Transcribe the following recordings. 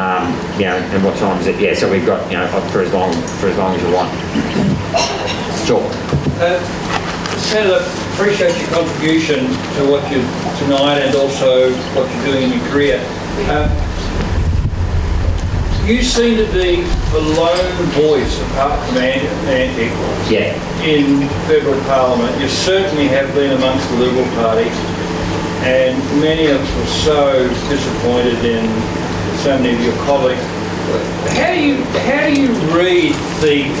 and what time is it? Yeah, so we've got, for as long as you want. Sure. Senator, appreciate your contribution to what you tonight and also what you're doing in your career. You seem to be the lone voice, apart from Antic, in federal parliament. You certainly have been amongst the Liberal Party, and many of us were so disappointed in so many of your colleagues. How do you read the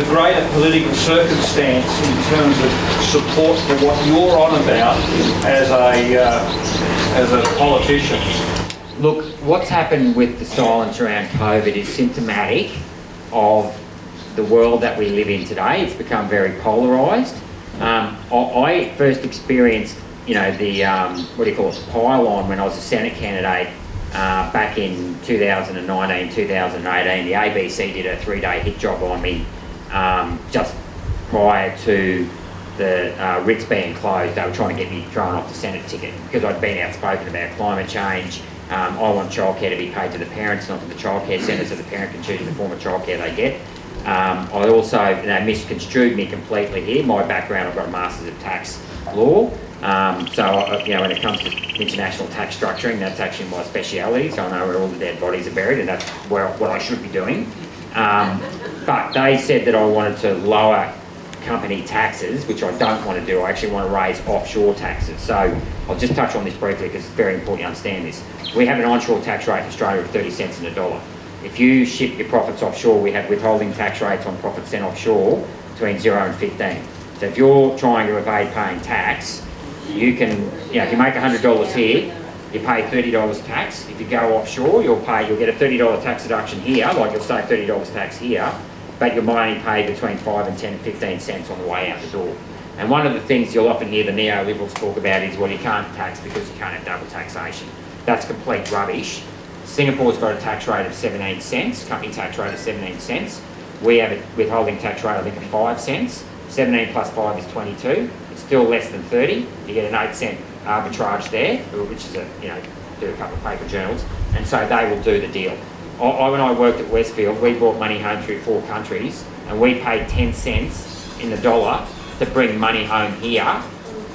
greater political circumstance in terms of support for what you're on about as a politician? Look, what's happened with the silence around COVID is symptomatic of the world that we live in today. It's become very polarised. I first experienced, the pylon when I was a Senate candidate back in 2019, 2018. The ABC did a 3-day hit job on me just prior to the Ritz being closed. They were trying to get me thrown off the Senate ticket because I'd been outspoken about climate change. I want childcare to be paid to the parents, not to the childcare centre, so the parent can choose the form of childcare they get. I also, misconstrued me completely here. My background, I've got a Masters of Tax Law. When it comes to international tax structuring, that's actually my speciality, so I know where all the dead bodies are buried, and that's what I should be doing. But they said that I wanted to lower company taxes, which I don't want to do. I actually want to raise offshore taxes. So I'll just touch on this briefly because it's very important you understand this. We have an onshore tax rate in Australia of 30 cents in a dollar. If you ship your profits offshore, we have withholding tax rates on profits sent offshore between 0 and 15. So if you're trying to evade paying tax, you can, if you make $100 here, you pay $30 tax. If you go offshore, you'll get a $30 tax deduction here, like you'll save $30 tax here, but you'll only pay between 5 and 10 and 15 cents on the way out the door. And one of the things you'll often hear the neoliberals talk about is, well, you can't tax because you can't have double taxation. That's complete rubbish. Singapore's got a tax rate of 17 cents, company tax rate of 17 cents. We have a withholding tax rate, I think, of 5 cents. 17 plus 5 is 22. It's still less than 30. You get an 8 cent arbitrage there, which is do a couple of paper journals, and so they will do the deal. When I worked at Westfield, we brought money home through 4 countries, and we paid 10 cents in the dollar to bring money home here,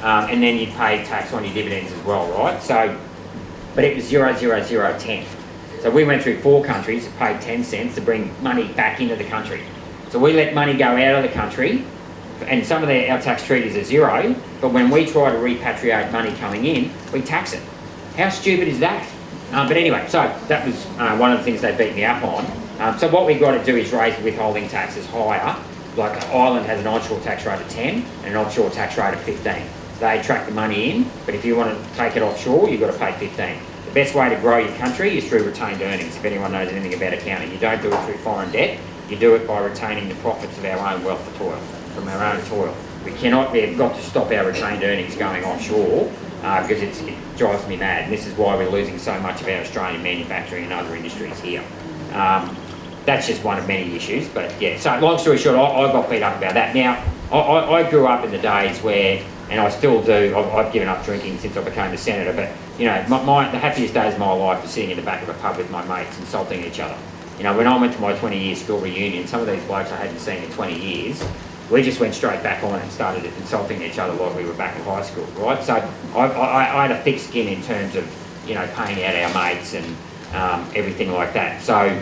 and then you pay tax on your dividends as well, right? So, but it was 0.0010. So we went through 4 countries, paid 10 cents to bring money back into the country. So we let money go out of the country, and some of our tax treaties are 0, but when we try to repatriate money coming in, we tax it. How stupid is that? But anyway, so that was one of the things they beat me up on. So what we've got to do is raise withholding taxes higher. Like Ireland has an onshore tax rate of 10 and an offshore tax rate of 15. So they attract the money in, but if you want to take it offshore, you've got to pay 15. The best way to grow your country is through retained earnings, if anyone knows anything about accounting. You don't do it through foreign debt, you do it by retaining the profits of our own wealth of toil, from our own toil. We've got to stop our retained earnings going offshore because it drives me mad. And this is why we're losing so much of our Australian manufacturing and other industries here. That's just one of many issues, but yeah. So long story short, I got beat up about that. Now, I grew up in the days where, and I still do, I've given up drinking since I became a senator, but the happiest days of my life was sitting in the back of a pub with my mates insulting each other. When I went to my 20-year school reunion, some of these blokes I hadn't seen in 20 years, we just went straight back on and started insulting each other like we were back in high school, right? So I had a thick skin in terms of, paying out our mates and everything like that. So,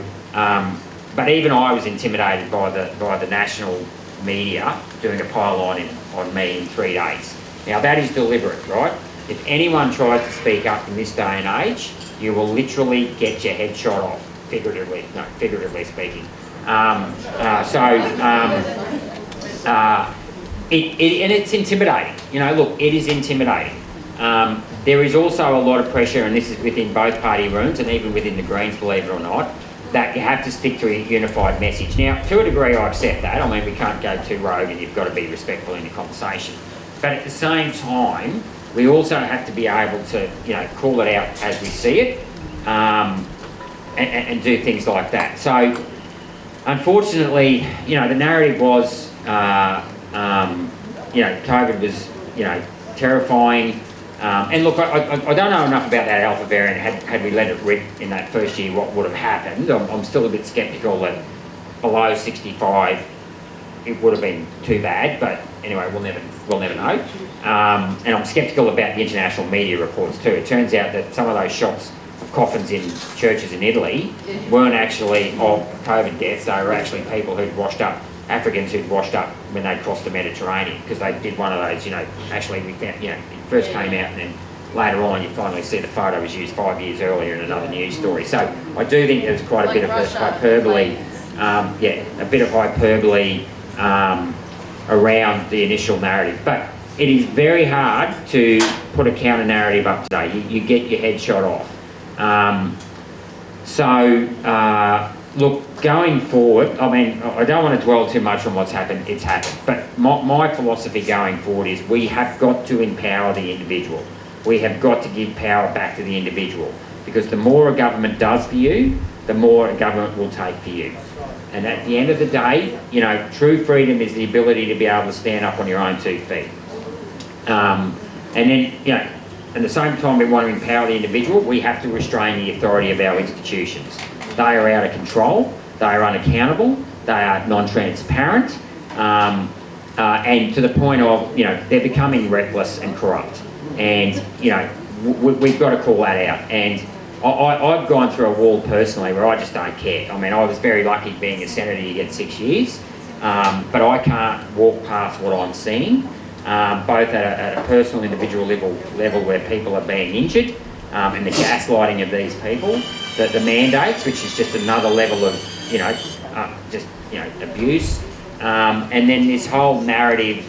but even I was intimidated by the national media doing a pile-on on me in 3 days. Now that is deliberate, right? If anyone tries to speak up in this day and age, you will literally get your head shot off, figuratively speaking. And it's intimidating. Look, it is intimidating. There is also a lot of pressure, and this is within both party rooms and even within the Greens, believe it or not, that you have to stick to a unified message. Now, to a degree, I accept that. I mean, we can't go too rogue and you've got to be respectful in the conversation. But at the same time, we also have to be able to, call it out as we see it and do things like that. So, unfortunately, the narrative was, COVID was, terrifying. And look, I don't know enough about that alpha variant. Had we let it rip in that first year, what would have happened? I'm still a bit sceptical that below 65 it would have been too bad, but anyway, we'll never know. And I'm sceptical about the international media reports too. It turns out that some of those shots of coffins in churches in Italy weren't actually of COVID deaths. They were actually people who'd washed up, Africans who'd washed up when they crossed the Mediterranean, because they did one of those, actually we found, it first came out and then later on you finally see the photo was used 5 years earlier in another news story. So I do think there's quite a bit of hyperbole, a bit of hyperbole around the initial narrative. But it is very hard to put a counter narrative up today. You get your head shot off. Look, going forward, I mean, I don't want to dwell too much on what's happened, it's happened. But my philosophy going forward is we have got to empower the individual. We have got to give power back to the individual. Because the more a government does for you, the more a government will take for you. And at the end of the day, true freedom is the ability to be able to stand up on your own 2 feet. And then, at the same time we want to empower the individual, we have to restrain the authority of our institutions. They are out of control, they are unaccountable, they are non-transparent, and to the point of, they're becoming reckless and corrupt. And, we've got to call that out. And I've gone through a wall personally where I just don't care. I mean, I was very lucky being a senator, you get 6 years, but I can't walk past what I'm seeing, both at a personal individual level where people are being injured, and the gaslighting of these people, the mandates, which is just another level of, abuse, and then this whole narrative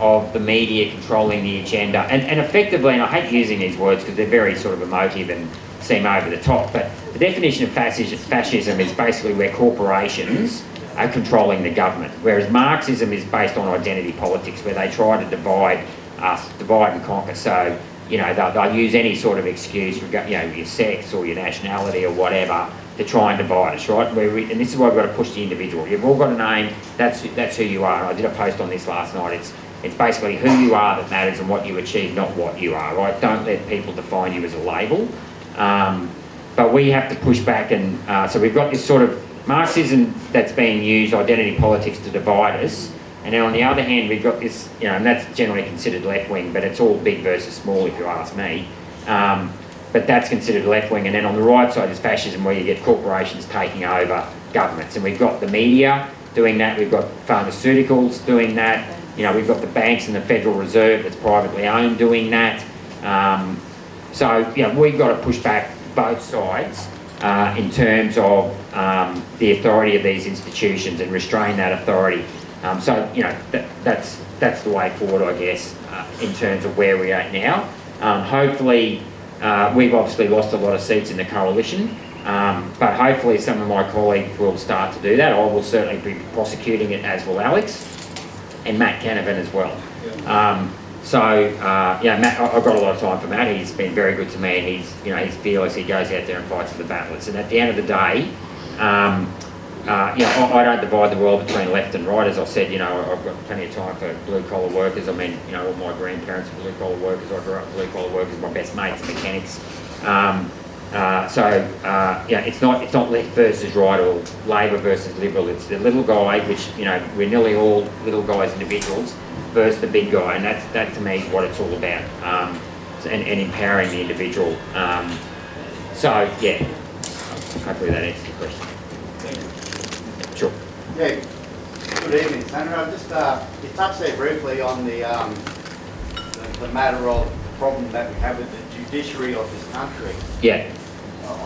of the media controlling the agenda, and effectively, and I hate using these words because they're very sort of emotive and seem over the top, but the definition of fascism is basically where corporations are controlling the government, whereas Marxism is based on identity politics, where they try to divide and conquer. So, they'll use any sort of excuse, your sex or your nationality or whatever, to try and divide us, right? And this is why we've got to push the individual. You've all got a name, that's who you are. And I did a post on this last night. It's basically who you are that matters and what you achieve, not what you are, right? Don't let people define you as a label. But we have to push back, and so we've got this sort of Marxism that's being used, identity politics, to divide us. And then on the other hand, we've got this, and that's generally considered left-wing, but it's all big versus small if you ask me. But that's considered left-wing. And then on the right side is fascism, where you get corporations taking over governments. And we've got the media doing that, we've got pharmaceuticals doing that, we've got the banks and the Federal Reserve that's privately owned doing that. We've got to push back both sides in terms of the authority of these institutions and restrain that authority. That's the way forward, I guess, in terms of where we are now. Hopefully, we've obviously lost a lot of seats in the coalition, but hopefully some of my colleagues will start to do that. I will certainly be prosecuting it, as will Alex and Matt Canavan as well. Matt, I've got a lot of time for Matt. He's been very good to me, and he's fearless. He goes out there and fights for the battles. And at the end of the day, I don't divide the world between left and right. As I said, I've got plenty of time for blue-collar workers. I mean, all my grandparents were blue-collar workers. I grew up with blue-collar workers. My best mates are mechanics. It's not left versus right or Labor versus Liberal. It's the little guy, which, we're nearly all little guys, individuals, versus the big guy. And that to me is what it's all about, and empowering the individual. Hopefully that answers the question. Sure. Yeah. Good evening, Senator. I've just you touched there briefly on the matter of the problem that we have with the judiciary of this country. Yeah.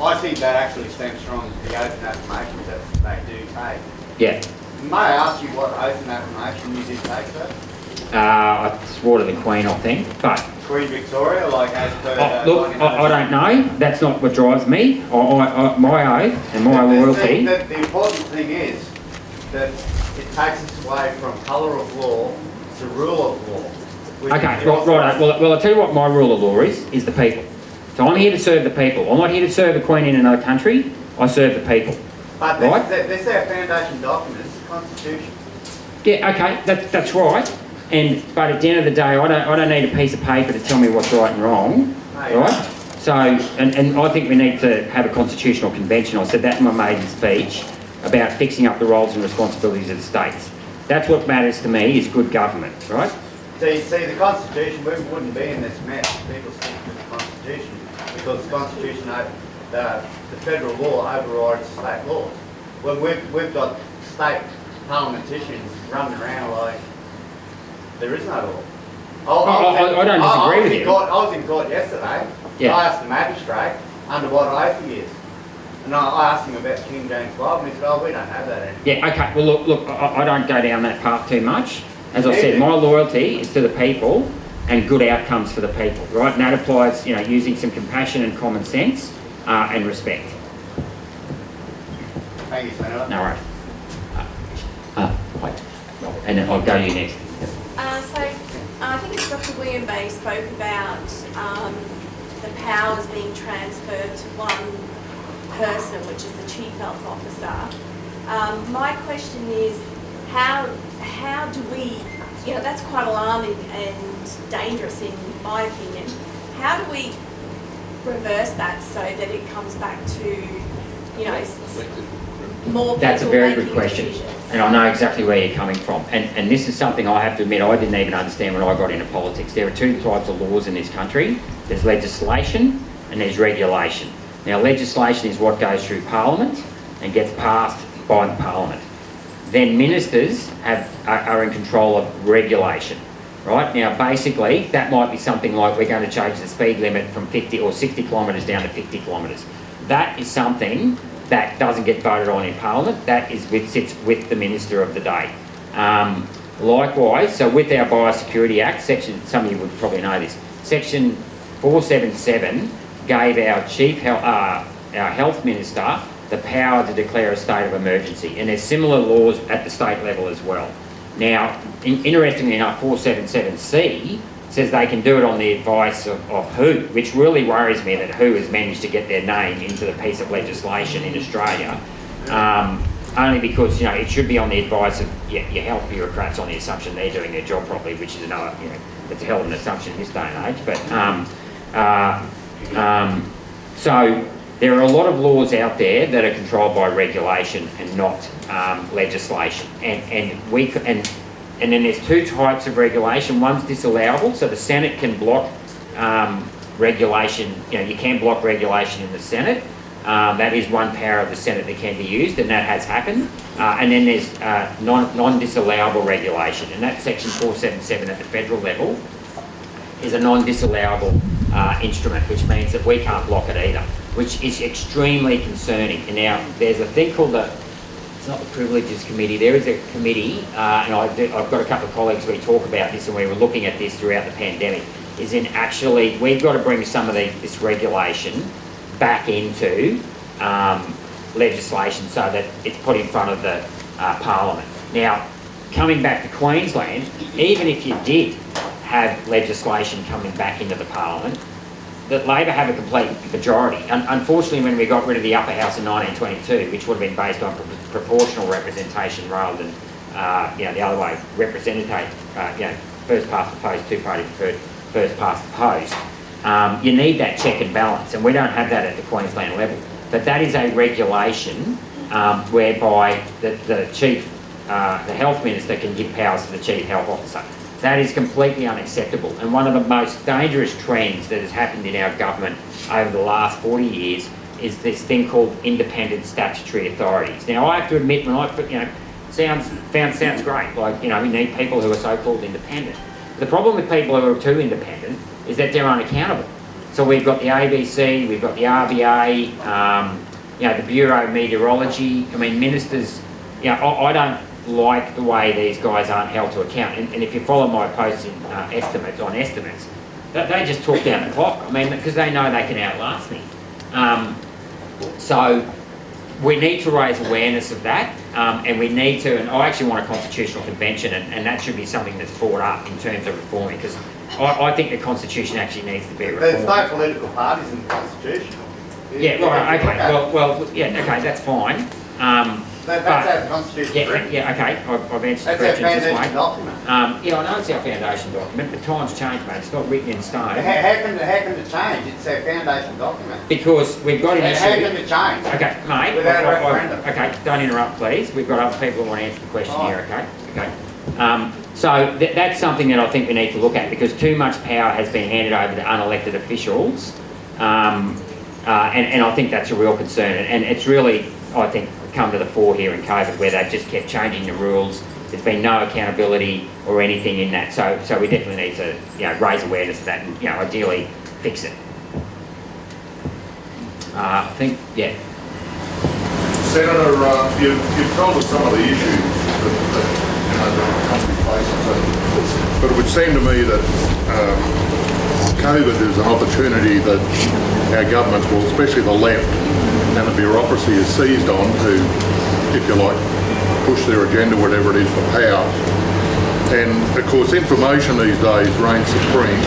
I think that actually stems from the oath and affirmations that they do take. Yeah. May I ask you what oath and affirmation you did take, sir? I swore to the Queen, I think, but... Queen Victoria, like as per... I don't know. That's not what drives me. My oath and my loyalty... The important thing is that it takes us away from colour of law to rule of law. Okay, right. Well, I'll tell you what my rule of law is the people. So I'm here to serve the people. I'm not here to serve the Queen in another country. I serve the people. But right? This is our foundation document. It's the Constitution. Yeah, okay, that's right. But at the end of the day, I don't need a piece of paper to tell me what's right and wrong, right? So, and I think we need to have a constitutional convention. I said that in my maiden speech about fixing up the roles and responsibilities of the states. That's what matters to me, is good government, right? See, the Constitution, we wouldn't be in this mess if people stick to the Constitution, because the Constitution, the federal law overrides state laws. When we've got state parliamentarians running around like there is no law. I don't disagree with you. I was in court yesterday. Yeah. I asked the magistrate under what oath he is. And I asked him about King James Bible, and he said, oh, we don't have that anymore. Yeah, okay. Well, look, I don't go down that path too much. As I said, my loyalty is to the people and good outcomes for the people, right? And that applies, using some compassion and common sense and respect. Thank you, Senator. No worries. Wait. And then I'll go to you next. I think it's Dr. William Bay spoke about the powers being transferred to one person, which is the Chief Health Officer. My question is, how do we, that's quite alarming and dangerous in my opinion. How do we reverse that so that it comes back to, more people? That's a very good question. Decisions? And I know exactly where you're coming from. And this is something I have to admit I didn't even understand when I got into politics. There are two types of laws in this country. There's legislation and there's regulation. Now, legislation is what goes through Parliament and gets passed by the Parliament. Then ministers are in control of regulation, right? Now, basically, that might be something like we're going to change the speed limit from 50 or 60 kilometres down to 50 kilometres. That is something that doesn't get voted on in Parliament. That sits with the Minister of the day. Likewise, so with our Biosecurity Act, some of you would probably know this, Section 477 gave our Health Minister the power to declare a state of emergency. And there's similar laws at the state level as well. Now, interestingly enough, 477C says they can do it on the advice of who, which really worries me that who has managed to get their name into the piece of legislation in Australia. Only because, it should be on the advice of your health bureaucrats on the assumption they're doing their job properly, which is another, it's a hell of an assumption in this day and age. But, so there are a lot of laws out there that are controlled by regulation and not legislation. And then there's two types of regulation. One's disallowable, so the Senate can block regulation. You can block regulation in the Senate. That is one power of the Senate that can be used, and that has happened. And then there's non-disallowable regulation, and that's Section 477 at the federal level is a non-disallowable instrument, which means that we can't block it either, which is extremely concerning. And now there's a thing called it's not the Privileges Committee, there is a committee, and I've got a couple of colleagues we talk about this, and we were looking at this throughout the pandemic, is in actually, we've got to bring some of this regulation back into legislation so that it's put in front of the Parliament. Now, coming back to Queensland, even if you did have legislation coming back into the Parliament, that Labor have a complete majority. Unfortunately, when we got rid of the upper house in 1922, which would have been based on proportional representation rather than the other way, first past the post, two-party preferred, first past the post. You need that check and balance, and we don't have that at the Queensland level. But that is a regulation whereby the health minister can give powers to the chief health officer. That is completely unacceptable, and one of the most dangerous trends that has happened in our government over the last 40 years is this thing called independent statutory authorities. Now, I have to admit, when sounds great, like, we need people who are so-called independent. The problem with people who are too independent is that they're unaccountable. So we've got the ABC, we've got the RBA, the Bureau of Meteorology. Ministers, I don't like the way these guys aren't held to account. And if you follow my posts in estimates, they just talk down the clock. Because they know they can outlast me. So we need to raise awareness of that, and we need to, and I actually want a constitutional convention, and that should be something that's brought up in terms of reforming, because I think the Constitution actually needs to be reformed. There's no political parties in the Constitution. Yeah, right, okay, well, yeah, okay, that's fine. That's our constitution. Yeah, okay, I've answered the That's our question this foundation way. document. Yeah, I know it's our foundation document, but times change, mate. It's not written in stone. How can it change? It's our foundation document. Because we've got an issue. How can it change? Okay, mate. Without a referendum. Okay, don't interrupt, please. We've got other people who want to answer the question Oh. here, okay? Okay. So that's something that I think we need to look at, because too much power has been handed over to unelected officials, and I think that's a real concern. And it's really, I think, come to the fore here in COVID, where they've just kept changing the rules. There's been no accountability or anything in that. So we definitely need to, raise awareness of that and, ideally fix it. I think, yeah. Senator, you've told us some of the issues that the country faces, but it would seem to me that COVID is an opportunity that our governments, well, especially the left and the bureaucracy, is seized on to, if you like, push their agenda, whatever it is, for power. And of course, information these days reigns supreme.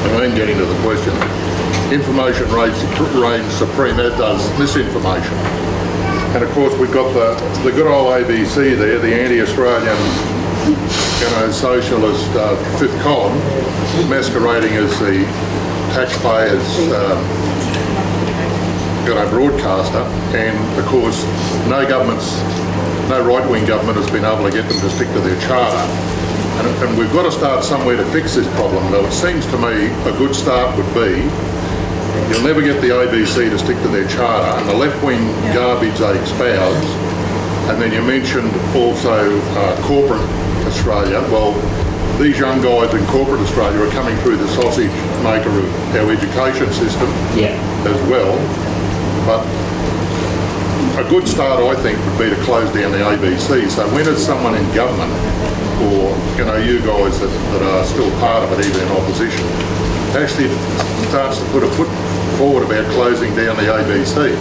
And I am getting to the question. Information reigns supreme, as does misinformation. And of course, we've got the good old ABC there, the anti-Australian, socialist fifth column, masquerading as the taxpayers' broadcaster. And of course, no right-wing government has been able to get them to stick to their charter. And we've got to start somewhere to fix this problem. Though it seems to me a good start would be, you'll never get the ABC to stick to their charter, and the left-wing garbage they espouse. And then you mentioned also corporate Australia. Well, these young guys in corporate Australia are coming through the sausage maker of our education system as well. But a good start, I think, would be to close down the ABC. So when is someone in government, or you guys that are still part of it, even in opposition, actually starts to put a foot forward about closing down the ABC,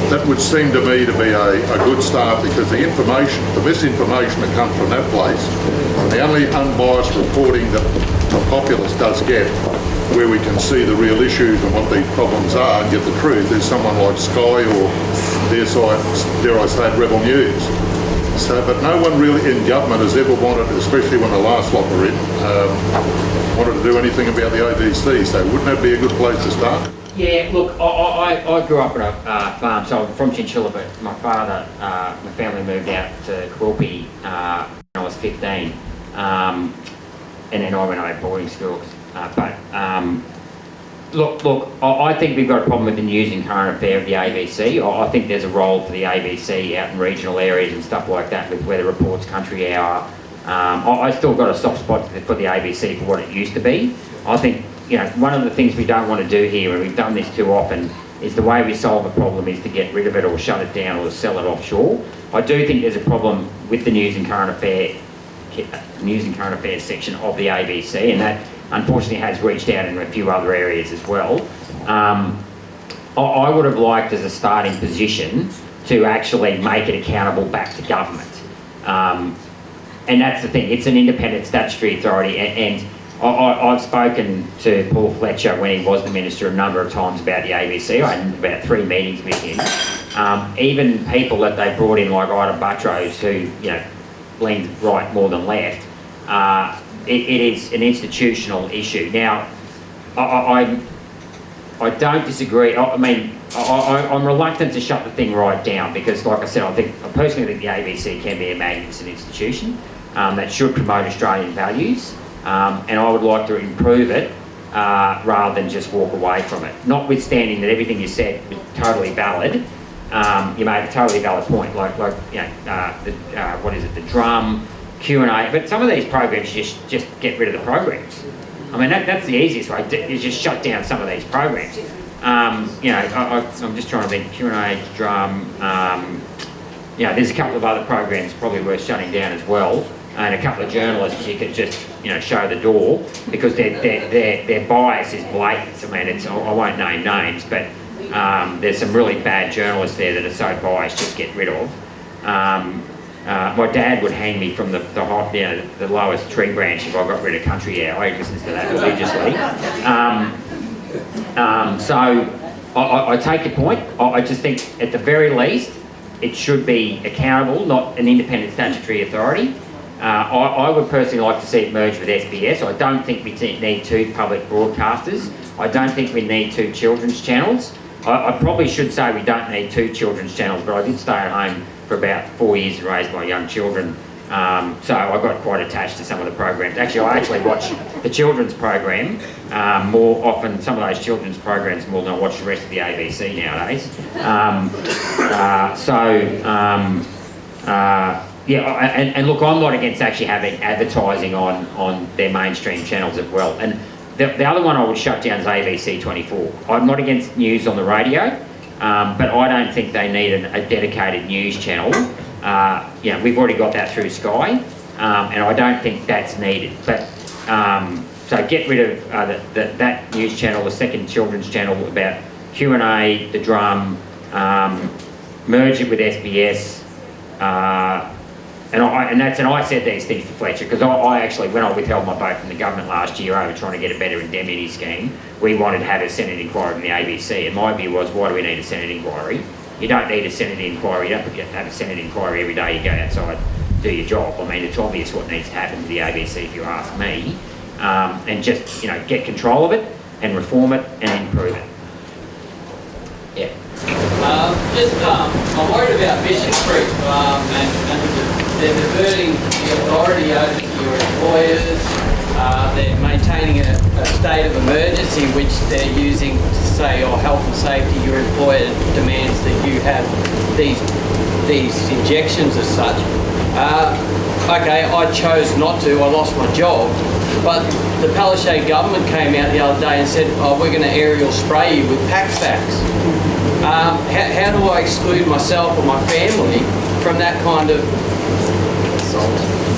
that would seem to me to be a good start, because the misinformation that comes from that place, and the only unbiased reporting that the populace does get, where we can see the real issues and what these problems are and get the truth, is someone like Sky or, dare I say it, Rebel News. So, but no one really in government has ever wanted, especially when the last lot were in, wanted to do anything about the ABC. So wouldn't that be a good place to start? Yeah, look, I grew up on a farm, so I'm from Chinchilla, but my family moved out to Quilpie when I was 15, and then I went to boarding schools. Look, I think we've got a problem with the news and current affair of the ABC. I think there's a role for the ABC out in regional areas and stuff like that, with Weather Report's Country Hour. I still got a soft spot for the ABC for what it used to be. I think, one of the things we don't want to do here, and we've done this too often, is the way we solve a problem is to get rid of it or shut it down or to sell it offshore. I do think there's a problem with the news and current affairs section of the ABC, and that unfortunately has reached out in a few other areas as well. I would have liked, as a starting position, to actually make it accountable back to government. And that's the thing, it's an independent statutory authority, and I've spoken to Paul Fletcher when he was the Minister a number of times about the ABC. I had about 3 meetings with him. Even people that they brought in, like Ida Buttrose, who leaned right more than left, it is an institutional issue. Now, I don't disagree. I'm reluctant to shut the thing right down, because, like I said, I personally think the ABC can be a magnificent institution that should promote Australian values. And I would like to improve it rather than just walk away from it. Notwithstanding that everything you said was totally valid, you made a totally valid point, the drum, Q&A, but some of these programs, just get rid of the programs. That's the easiest way, is just shut down some of these programs. I'm just trying to think, Q&A, drum, there's a couple of other programs probably worth shutting down as well. And a couple of journalists you could just, show the door, because their bias is blatant. I won't name names, but there's some really bad journalists there that are so biased, just get rid of. My dad would hang me from the lowest tree branch if I got rid of Country Hour. He listens to that religiously. So I take your point. I just think, at the very least, it should be accountable, not an independent statutory authority. I would personally like to see it merged with SBS. I don't think we need two public broadcasters. I don't think we need two children's channels. I probably should say we don't need two children's channels, but I did stay at home for about 4 years to raise my young children. So I got quite attached to some of the programs. Actually, I actually watch the children's program more often, some of those children's programs more than I watch the rest of the ABC nowadays. Yeah, and look, I'm not against actually having advertising on their mainstream channels as well. And the other one I would shut down is ABC 24. I'm not against news on the radio, but I don't think they need a dedicated news channel. You know, we've already got that through Sky, and I don't think that's needed. But so get rid of that news channel, the second children's channel about Q&A, the drum, merge it with SBS. And I said these things to Fletcher because I actually, when I withheld my vote from the government last year over trying to get a better indemnity scheme, we wanted to have a Senate inquiry in the ABC, and my view was, why do we need a Senate inquiry? You don't need a Senate inquiry. You don't have a Senate inquiry every day you go outside, do your job. I mean, it's obvious what needs to happen to the ABC if you ask me, and just, you know, get control of it and reform it and improve it. Yeah. I'm worried about mission creep, and they're diverting the authority over to your employers. They're maintaining a state of emergency, which they're using to say, oh, health and safety, your employer demands that you have these injections as such. Okay, I chose not to, I lost my job, but the Palaszczuk government came out the other day and said, oh, we're going to aerial spray you with Paxvax. How do I exclude myself or my family from that kind of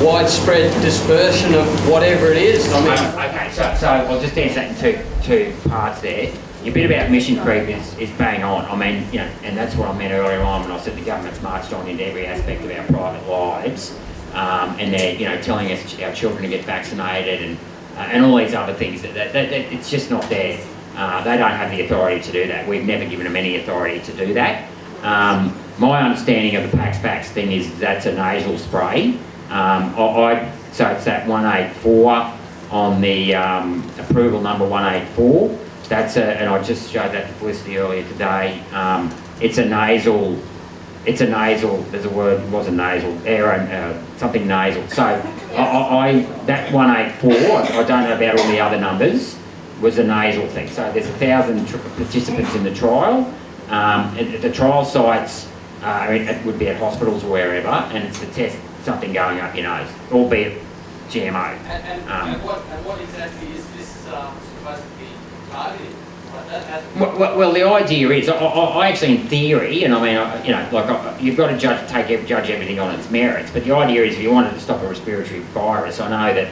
widespread dispersion of whatever it is? I mean, okay, so I'll just answer that in two parts there. Your bit about mission creep is bang on. I mean, you know, and that's what I meant earlier on when I said the government's marched on into every aspect of our private lives, and they're, you know, telling us our children to get vaccinated and all these other things. That it's just not there. They don't have the authority to do that. We've never given them any authority to do that. My understanding of the Paxvax thing is that's a nasal spray. So it's that 184 on the approval number 184. And I just showed that to Felicity earlier today. It's a nasal, there's a word, it wasn't nasal, something nasal. So that 184, I don't know about all the other numbers, was a nasal thing. So there's 1,000 participants in the trial. The trial sites, it would be at hospitals or wherever, and it's to test something going up your nose, albeit GMO. And what exactly is this supposed to be targeting? Well, the idea is, I actually, in theory, and I mean, you know, like you've got to judge everything on its merits. But the idea is, if you wanted to stop a respiratory virus, I know that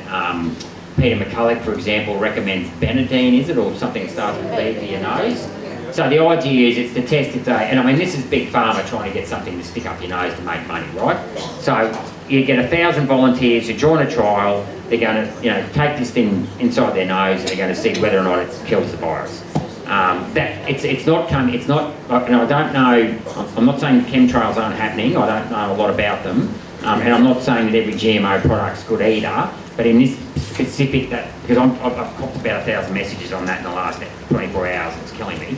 Peter McCulloch, for example, recommends Benadine, is it, or something that starts with B for your nose. So the idea is it's to test if they, and I mean, this is big pharma trying to get something to stick up your nose to make money, right? So you get 1,000 volunteers who join a trial. They're going to, you know, take this thing inside their nose, and they're going to see whether or not it kills the virus. It's not, and I don't know. I'm not saying chemtrails aren't happening. I don't know a lot about them, and I'm not saying that every GMO product's good either. But in this specific, because I've copped about 1,000 messages on that in the last 24 hours. It's killing me.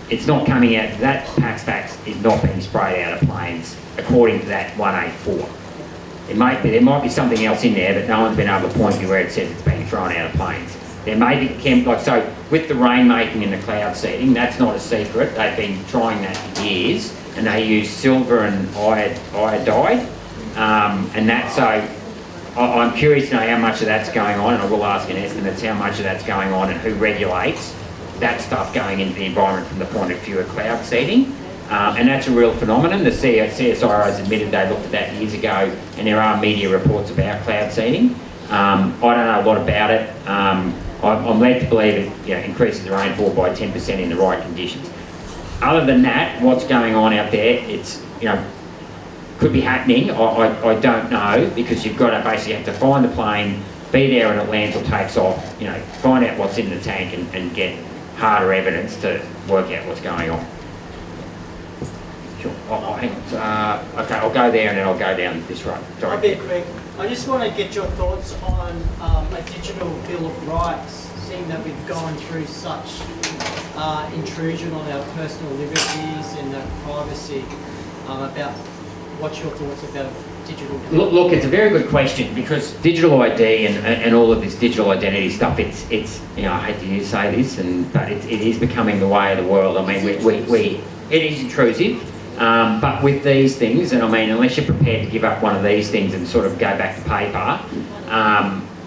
It's not coming out. That Paxvax is not being sprayed out of planes according to that 184. There might be something else in there, but no one's been able to point you where it says it's being thrown out of planes. There may be so with the rainmaking and the cloud seeding, that's not a secret. They've been trying that for years, and they use silver and iodide, and that's so. I'm curious to know how much of that's going on, and I will ask an estimate how much of that's going on and who regulates that stuff going into the environment from the point of view of cloud seeding. And that's a real phenomenon. The CSIRO has admitted they looked at that years ago, and there are media reports about cloud seeding. I don't know a lot about it. I'm led to believe it increases the rainfall by 10% in the right conditions. Other than that, what's going on out there, it's, could be happening. I don't know, because you've got to basically have to find the plane, be there when it lands or takes off, find out what's in the tank and get harder evidence to work out what's going on. Okay, I'll go there and then I'll go down this road. Sorry. I'll be quick. I just want to get your thoughts on a digital Bill of Rights, seeing that we've gone through such intrusion on our personal liberties and privacy, about what's your thoughts about digital Bill? Look, it's a very good question, because digital ID and all of this digital identity stuff, it's you know, I hate to say this, but it is becoming the way of the world. I mean, it is intrusive. But with these things, and I mean, unless you're prepared to give up one of these things and sort of go back to paper,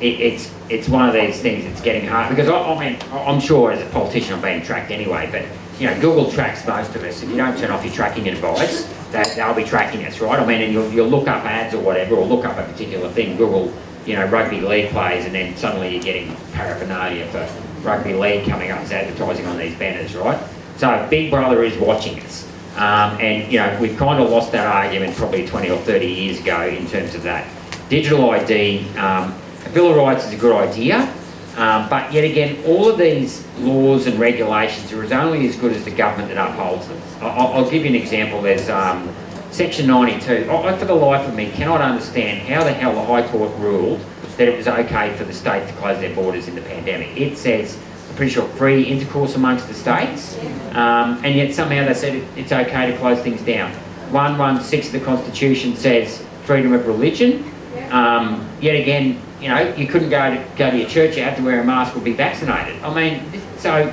it's one of these things that's getting hard. Because I mean, I'm sure as a politician I'm being tracked anyway, but you know, Google tracks most of us. If you don't turn off your tracking advice, they'll be tracking us, right? I mean, and you'll look up ads or whatever, or look up a particular thing, Google, you know, rugby league plays, and then suddenly you're getting paraphernalia for rugby league coming up as advertising on these banners, right? So Big Brother is watching us. And, you know, we've kind of lost that argument probably 20 or 30 years ago in terms of that. Digital ID, a Bill of Rights is a good idea, but yet again, all of these laws and regulations are only as good as the government that upholds them. I'll give you an example. There's Section 92. I, for the life of me, cannot understand how the hell the High Court ruled that it was okay for the states to close their borders in the pandemic. It says, I'm pretty sure, free intercourse amongst the states, and yet somehow they said it's okay to close things down. 116 of the Constitution says freedom of religion. Yet again, you know, you couldn't go to your church, you had to wear a mask or be vaccinated. I mean, so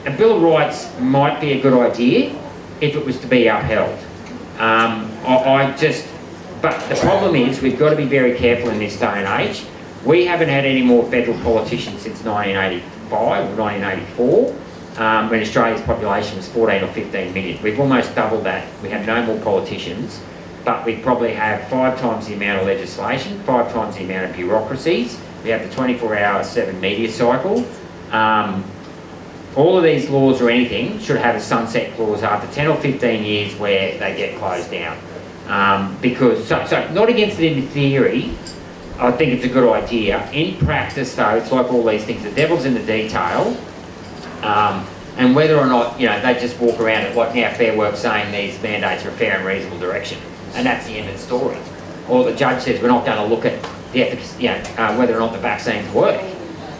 a Bill of Rights might be a good idea if it was to be upheld. But the problem is we've got to be very careful in this day and age. We haven't had any more federal politicians since 1985 or 1984, when Australia's population was 14 or 15 million. We've almost doubled that. We have no more politicians, but we probably have 5 times the amount of legislation, 5 times the amount of bureaucracies. We have the 24-hour 7 media cycle. All of these laws or anything should have a sunset clause after 10 or 15 years where they get closed down. Because, so not against it in theory, I think it's a good idea. In practice though, it's like all these things, the devil's in the detail. And whether or not, you know, they just walk around it like now Fair Work saying these mandates are a fair and reasonable direction. And that's the end of the story. Or the judge says we're not going to look at the efficacy, you know, whether or not the vaccines work.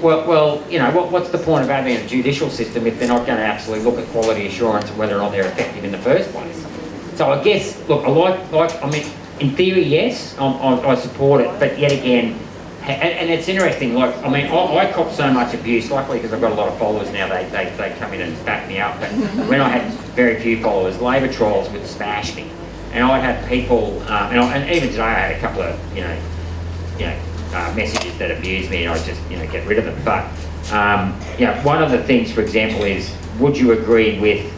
Well, you know, what's the point of having a judicial system if they're not going to actually look at quality assurance and whether or not they're effective in the first place? So I guess, look, I mean, in theory, yes, I support it, but yet again, and it's interesting, like, I mean, I cop so much abuse, luckily because I've got a lot of followers now, they come in and back me up, but when I had very few followers, Labor trolls would smash me. And I'd have people, and even today I had a couple of, messages that abuse me and I just, get rid of them. But, one of the things, for example, is, would you agree with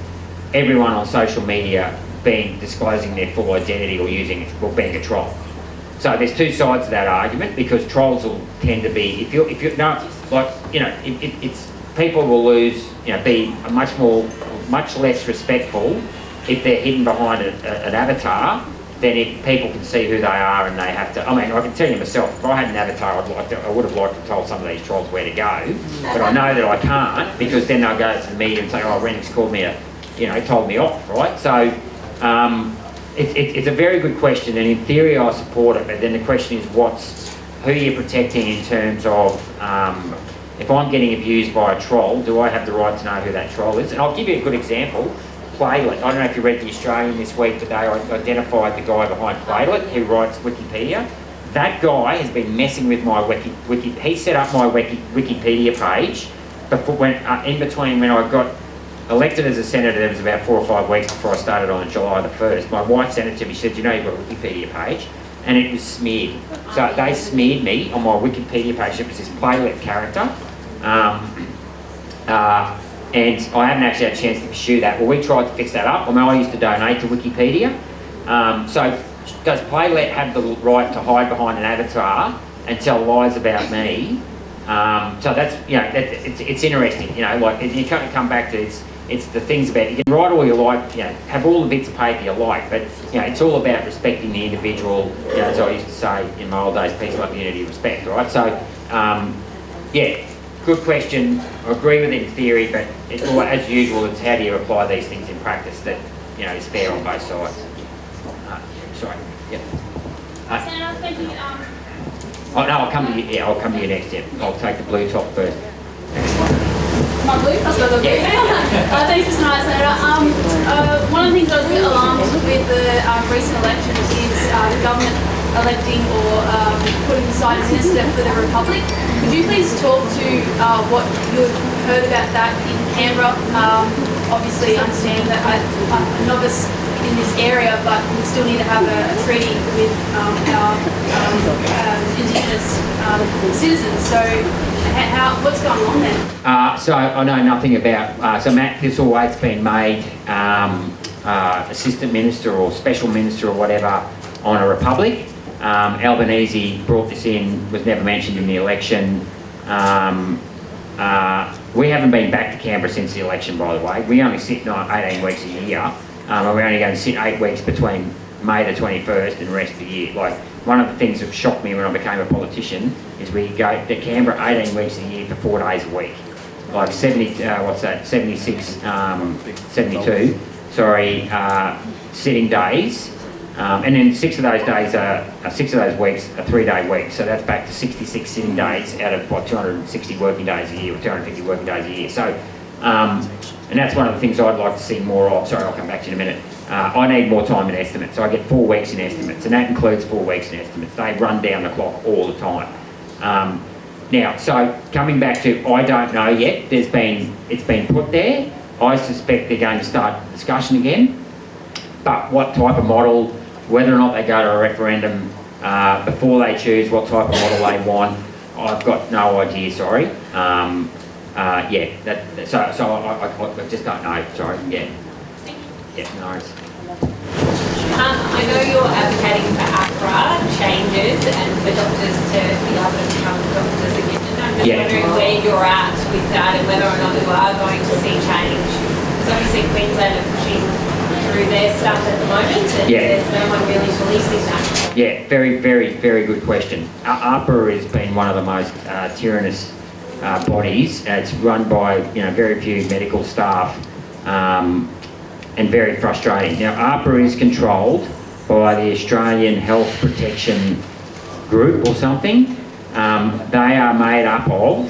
everyone on social media disclosing their full identity or being a troll? So there's two sides to that argument, because trolls will tend to be, it's people will be much less respectful if they're hidden behind an avatar than if people can see who they are and they have to. I mean, I can tell you myself, if I had an avatar, I would have liked to tell some of these trolls where to go, but I know that I can't, because then they'll go to the media and say, oh, Rennick's called me told me off, right? So it's a very good question, and in theory I support it, but then the question is who you're protecting in terms of, if I'm getting abused by a troll, do I have the right to know who that troll is? And I'll give you a good example. Platelet. I don't know if you read The Australian this week, but they identified the guy behind Platelet who writes Wikipedia. That guy has been messing with my he set up my Wikipedia page in between when I got elected as a senator. There was about 4 or 5 weeks before I started on July the 1st. My wife sent it to me. She said, you've got a Wikipedia page, and it was smeared. So they smeared me on my Wikipedia page. It was this Platelet character. And I haven't actually had a chance to pursue that. Well, we tried to fix that up. I mean, I used to donate to Wikipedia. So does Platelet have the right to hide behind an avatar and tell lies about me? So that's, it's interesting, and you can't come back to it's the things about, you can write all you like, have all the bits of paper you like, but, it's all about respecting the individual, as I used to say in my old days, peace, love, unity, respect, right? So, good question. I agree with it in theory, but as usual, it's how do you apply these things in practice that is fair on both sides. Sorry. Yep. Senator, thank you. Oh no, I'll come to you. Yeah, I'll come to you next. Yeah, I'll take the blue top first. My blue? I've got the blue. Thanks for tonight, Senator. One of the things I was a bit alarmed with the recent elections is the government electing or putting aside a minister for the Republic. Could you please talk to what you've heard about that in Canberra? Obviously, understanding that I'm a novice in this area, but we still need to have a treaty with our Indigenous citizens. So, what's going on there? So I know nothing about. So Matt Thistlethwaite's been made assistant minister or special minister or whatever on a Republic. Albanese brought this in, was never mentioned in the election. We haven't been back to Canberra since the election, by the way. We only sit 18 weeks a year. And we're only going to sit 8 weeks between May the 21st and the rest of the year. Like, one of the things that shocked me when I became a politician is we go to Canberra 18 weeks a year for 4 days a week. Like 72, sitting days. And then 6 of those days are 6 of those weeks are 3-day weeks. So that's back to 66 sitting days out of, 260 working days a year or 250 working days a year. So, and that's one of the things I'd like to see more of. Sorry, I'll come back to you in a minute. I need more time in estimates. So I get 4 weeks in estimates, and that includes 4 weeks in estimates. They run down the clock all the time. Now, so coming back to, I don't know yet. It's been put there. I suspect they're going to start the discussion again. But what type of model, whether or not they go to a referendum before they choose what type of model they want, I've got no idea. Sorry. So I just don't know. Sorry. Yeah. Yeah. No worries. I know you're advocating for APRA changes and for doctors to be able to become doctors again. I'm just wondering where you're at with that and whether or not you are going to see change. Because obviously Queensland are pushing through their stuff at the moment and there's no one really policing that. Yeah, very, very, very good question. APRA has been one of the most tyrannous bodies. It's run by very few medical staff. And very frustrating. Now, APRA is controlled by the Australian Health Protection Group or something. They are made up of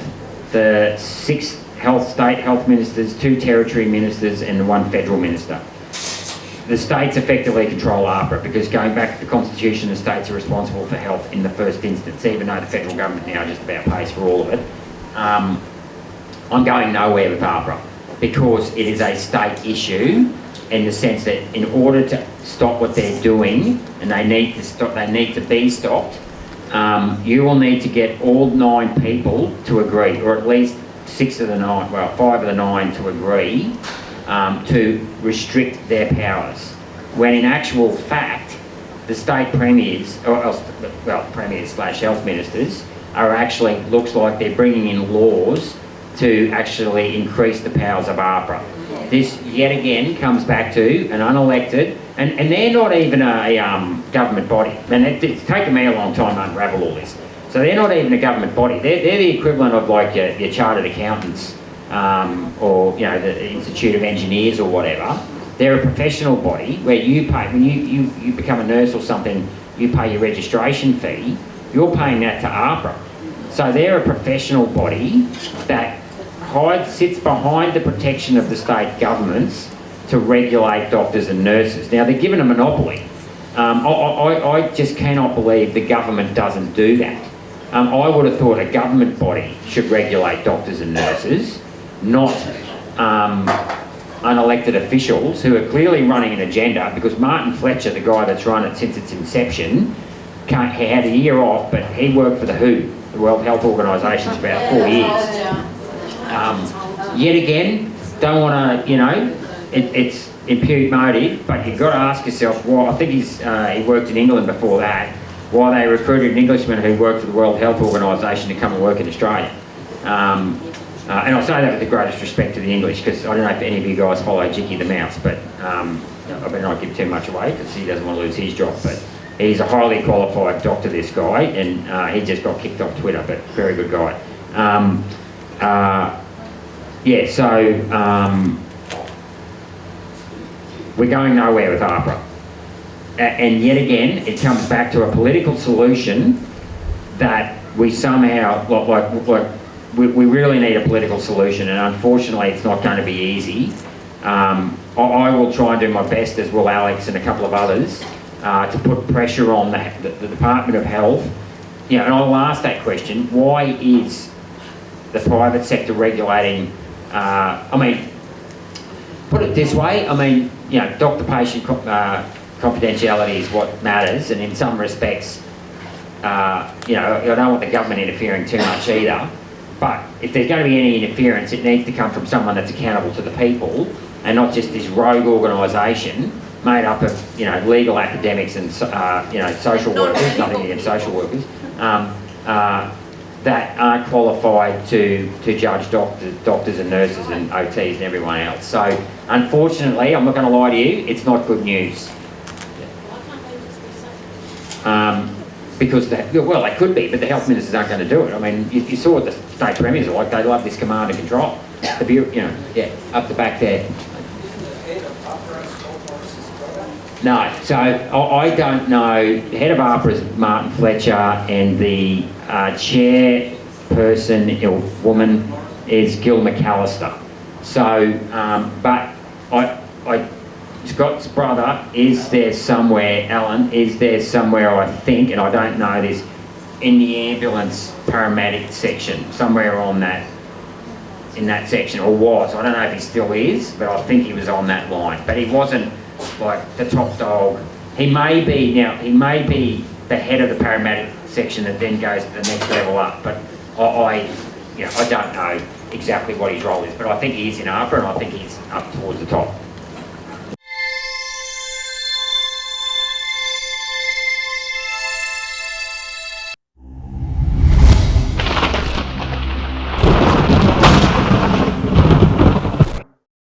the 6 state health ministers, 2 territory ministers and 1 federal minister. The states effectively control APRA because going back to the Constitution, the states are responsible for health in the first instance, even though the federal government now just about pays for all of it. I'm going nowhere with APRA because it is a state issue in the sense that in order to stop what they're doing, and they need to be stopped, you will need to get all 9 people to agree, or at least 5 of the 9 to agree to restrict their powers. When in actual fact, the state premiers, premiers / health ministers, are actually, looks like they're bringing in laws to actually increase the powers of APRA. This, yet again, comes back to an unelected, and they're not even a government body. And it's taken me a long time to unravel all this. So they're not even a government body. They're the equivalent of like your chartered accountants or the Institute of Engineers or whatever. They're a professional body where you pay, when you become a nurse or something, you pay your registration fee, you're paying that to APRA. So they're a professional body that sits behind the protection of the state governments to regulate doctors and nurses. Now, they're given a monopoly. I just cannot believe the government doesn't do that. I would have thought a government body should regulate doctors and nurses, not unelected officials who are clearly running an agenda, because Martin Fletcher, the guy that's run it since its inception, he had a year off, but he worked for the WHO, the World Health Organisation, for about 4 years. Yet again, don't want to, it's impute motive, but you've got to ask yourself, I think he worked in England before that, why they recruited an Englishman who worked for the World Health Organisation to come and work in Australia. And I'll say that with the greatest respect to the English, because I don't know if any of you guys follow Jicky the Mouse, but I better not give too much away because he doesn't want to lose his job. But he's a highly qualified doctor, this guy, and he just got kicked off Twitter, but very good guy. we're going nowhere with APRA. And yet again, it comes back to a political solution that we somehow, we really need a political solution, and unfortunately it's not going to be easy. I will try and do my best, as will Alex and a couple of others, to put pressure on the Department of Health. You know, and I'll ask that question, why is the private sector regulating, I mean, put it this way, I mean, you know, doctor-patient confidentiality is what matters, and in some respects, you know, I don't want the government interfering too much either, but if there's going to be any interference, it needs to come from someone that's accountable to the people, and not just this rogue organisation made up of, you know, legal academics and, you know, social workers, nothing against social workers, that aren't qualified to judge doctors and nurses and OTs and everyone else. So, unfortunately, I'm not going to lie to you, it's not good news. Because, well, they could be, but the health ministers aren't going to do it. I mean, you saw what the state premiers are like. They love this command and control. The bureau, you know, yeah, up the back there. No, so I don't know. The head of APRA is Martin Fletcher, and the chairperson, or woman, is Gil McAllister. So, but Scott's brother is there somewhere, Alan, is there somewhere, I think, and I don't know this, in the ambulance paramedic section, somewhere on that, in that section, or was. I don't know if he still is, but I think he was on that line. But he wasn't like the top dog. He may be, now, he may be the head of the paramedic section that then goes to the next level up, but I don't know exactly what his role is, but I think he is in APRA, and I think he's up towards the top.